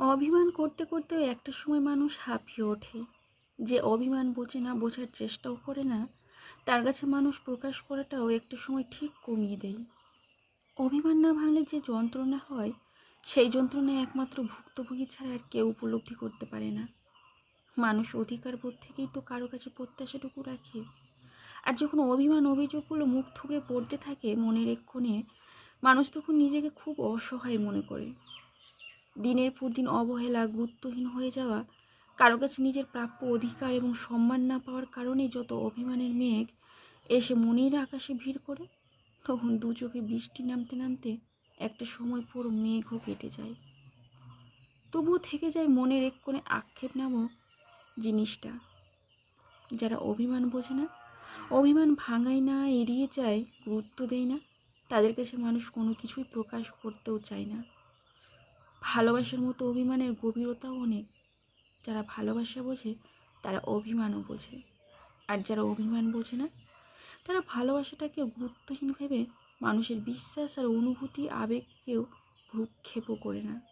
অভিমান করতে করতেও একটা সময় মানুষ হাঁপিয়ে ওঠে। যে অভিমান বোঝে না, বোঝার চেষ্টাও করে না, তার কাছে মানুষ প্রকাশ করাটাও একটা সময় ঠিক কমিয়ে দেয়। অভিমান না ভাঙলে যে যন্ত্রণা হয়, সেই যন্ত্রণায় একমাত্র ভুক্তভোগী ছাড়া আর কেউ উপলব্ধি করতে পারে না। মানুষ অধিকার বোধ থেকেই তো কারো কাছে প্রত্যাশাটুকু রাখে। আর যখন অভিমান অভিযোগগুলো মুখ থুবড়ে পড়তে থাকে মনের এক কোণে, মানুষ তখন নিজেকে খুব অসহায় মনে করে। দিনের পর দিন অবহেলা, গুরুত্বহীন হয়ে যাওয়া, কারো কাছে নিজের প্রাপ্য অধিকার এবং সম্মান না পাওয়ার কারণে যত অভিমানের মেঘ এসে মনের আকাশে ভিড় করে, তখন দু চোখে বৃষ্টি নামতে নামতে একটা সময় পুরো মেঘও কেটে যায়। তবুও থেকে যায় মনের এক কোণে আক্ষেপ নামক জিনিসটা। যারা অভিমান বোঝে না, অভিমান ভাঙায় না, এড়িয়ে যায়, গুরুত্ব দেয় না, তাদের কাছে মানুষ কোনো কিছুই প্রকাশ করতেও চায় না। ভালোবাসার মতো অভিমানের গভীরতাও অনেক। যারা ভালোবাসা বোঝে তারা অভিমানও বোঝে, আর যারা অভিমান বোঝে না তারা ভালোবাসাটাকে গুরুত্বহীন ভেবে মানুষের বিশ্বাস আর অনুভূতি আবেগকেও ভ্রুক্ষেপও করে না।